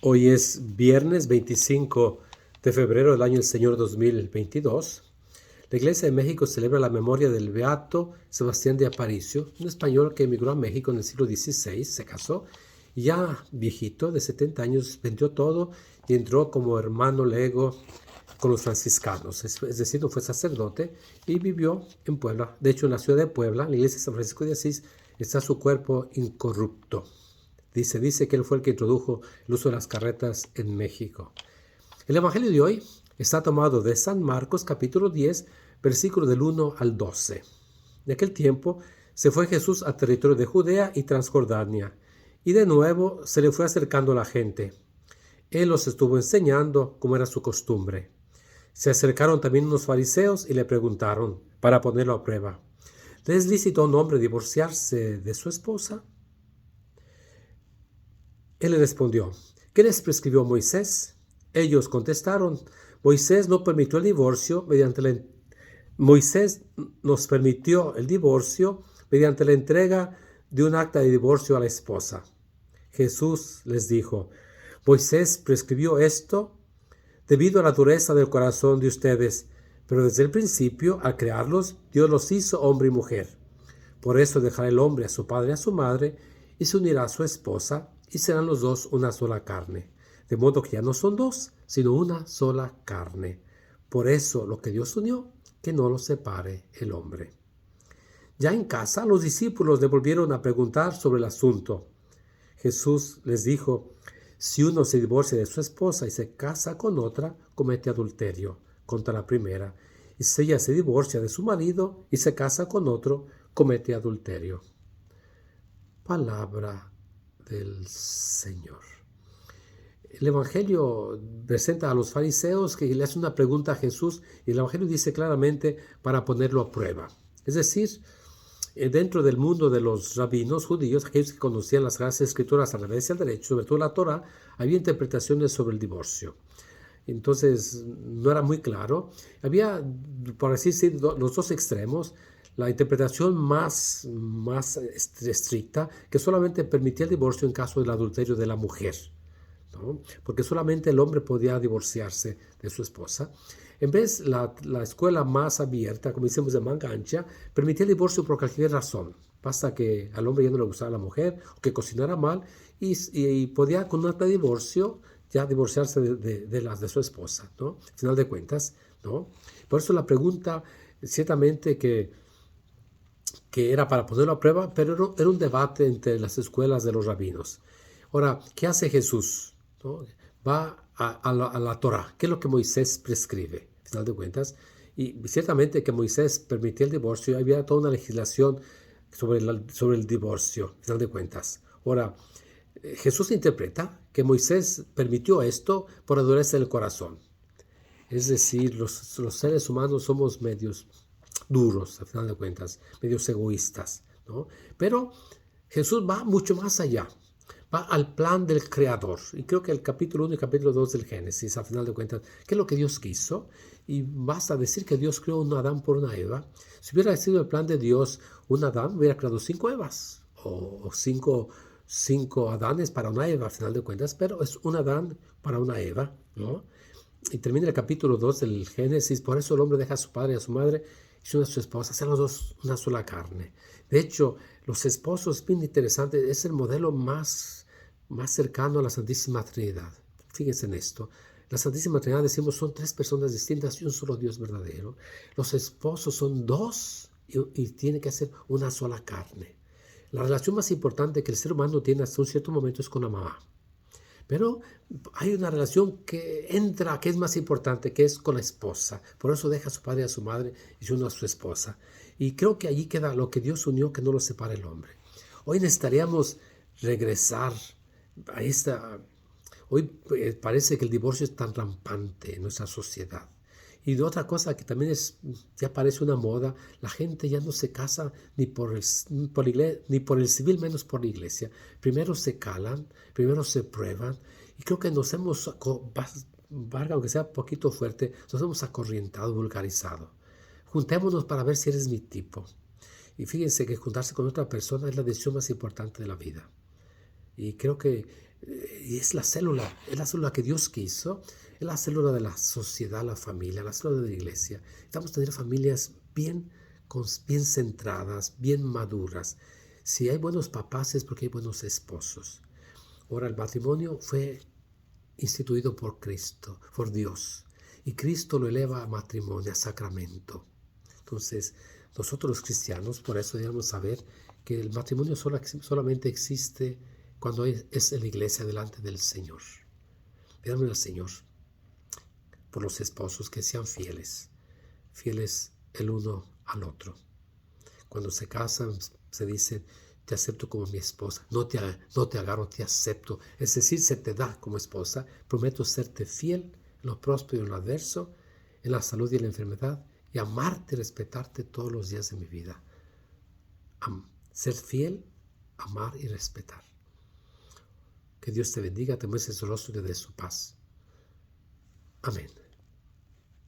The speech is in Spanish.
Hoy es viernes 25 de febrero del año del Señor 2022. La Iglesia de México celebra la memoria del beato Sebastián de Aparicio, un español que emigró a México en el siglo XVI, se casó y ya viejito, de 70 años, vendió todo y entró como hermano lego con los franciscanos. Es decir, no fue sacerdote y vivió en Puebla. De hecho, en la ciudad de Puebla, en la iglesia de San Francisco de Asís, está su cuerpo incorrupto. Dice que él fue el que introdujo el uso de las carretas en México. El Evangelio de hoy está tomado de San Marcos capítulo 10, versículos del 1 al 12. En aquel tiempo se fue Jesús al territorio de Judea y Transjordania, y de nuevo se le fue acercando la gente. Él los estuvo enseñando como era su costumbre. Se acercaron también unos fariseos y le preguntaron, para ponerlo a prueba, ¿le es lícito a un hombre divorciarse de su esposa? Él le respondió, ¿qué les prescribió Moisés? Ellos contestaron, Moisés no permitió el divorcio mediante la Moisés nos permitió el divorcio mediante la entrega de un acta de divorcio a la esposa. Jesús les dijo, Moisés prescribió esto debido a la dureza del corazón de ustedes, pero desde el principio, al crearlos, Dios los hizo hombre y mujer. Por eso dejará el hombre a su padre y a su madre, y se unirá a su esposa, y serán los dos una sola carne. De modo que ya no son dos, sino una sola carne. Por eso lo que Dios unió, que no lo separe el hombre. Ya en casa, los discípulos le volvieron a preguntar sobre el asunto. Jesús les dijo, si uno se divorcia de su esposa y se casa con otra, comete adulterio contra la primera. Y si ella se divorcia de su marido y se casa con otro, comete adulterio. Palabra del Señor. El Evangelio presenta a los fariseos que le hacen una pregunta a Jesús y el Evangelio dice claramente para ponerlo a prueba. Es decir, dentro del mundo de los rabinos judíos, aquellos que conocían las Sagradas Escrituras al revés y al derecho, sobre todo la Torá, había interpretaciones sobre el divorcio. Entonces no era muy claro. Había, por así decirlo, los dos extremos. La interpretación más estricta, que solamente permitía el divorcio en caso del adulterio de la mujer, ¿no? Porque solamente el hombre podía divorciarse de su esposa. En vez, la escuela más abierta, como decimos de manga ancha, permitía el divorcio por cualquier razón. Basta que al hombre ya no le gustara la mujer o que cocinara mal y podía con un acta de divorcio ya divorciarse de su esposa, ¿no? Al final de cuentas, ¿no? Por eso la pregunta, ciertamente que era para ponerlo a prueba, pero era un debate entre las escuelas de los rabinos. Ahora, ¿qué hace Jesús? ¿No? Va a la Torah, ¿qué es lo que Moisés prescribe? Al final de cuentas, y ciertamente que Moisés permitía el divorcio, había toda una legislación sobre el divorcio, al final de cuentas. Ahora, Jesús interpreta que Moisés permitió esto por la dureza del corazón. Es decir, los seres humanos somos medios duros, al final de cuentas, medios egoístas, ¿no? Pero Jesús va mucho más allá, va al plan del Creador. Y creo que el capítulo 1 y capítulo 2 del Génesis, al final de cuentas, ¿qué es lo que Dios quiso? Y basta decir que Dios creó un Adán por una Eva. Si hubiera sido el plan de Dios, un Adán hubiera creado 5 Evas o cinco Adanes para una Eva, al final de cuentas, pero es un Adán para una Eva, ¿no? Y termina el capítulo 2 del Génesis, por eso el hombre deja a su padre y a su madre y se une a su esposa, hacen los dos una sola carne. De hecho, los esposos, bien interesante, es el modelo más cercano a la Santísima Trinidad. Fíjense en esto. La Santísima Trinidad, decimos, son 3 personas distintas y un solo Dios verdadero. Los esposos son 2 y tienen que ser una sola carne. La relación más importante que el ser humano tiene hasta un cierto momento es con la mamá. Pero hay una relación que entra, que es más importante, que es con la esposa. Por eso deja a su padre y a su madre y se une a su esposa. Y creo que allí queda lo que Dios unió, que no lo separa el hombre. Hoy necesitaríamos regresar a esta... Hoy parece que el divorcio es tan rampante en nuestra sociedad. Y de otra cosa que también ya parece una moda, la gente ya no se casa ni por el civil, menos por la iglesia. Primero se calan, primero se prueban, y creo que nos hemos, aunque sea un poquito fuerte, nos hemos acorrientado, vulgarizado. Juntémonos para ver si eres mi tipo. Y fíjense que juntarse con otra persona es la decisión más importante de la vida. Y creo que Y es la célula que Dios quiso, es la célula de la sociedad, la familia, la célula de la iglesia. Necesitamos tener familias bien centradas, bien maduras. Si hay buenos papás es porque hay buenos esposos. Ahora, el matrimonio fue instituido por Cristo, por Dios. Y Cristo lo eleva a matrimonio, a sacramento. Entonces, nosotros los cristianos, por eso debemos saber que el matrimonio solamente existe cuando es en la iglesia delante del Señor. Pidamos al Señor por los esposos que sean fieles el uno al otro. Cuando se casan, se dicen, te acepto como mi esposa, no te agarro, te acepto. Es decir, se te da como esposa, prometo serte fiel en lo próspero y en lo adverso, en la salud y en la enfermedad, y amarte y respetarte todos los días de mi vida. Ser fiel, amar y respetar. Que Dios te bendiga, te muestre su rostro y te dé su paz. Amén.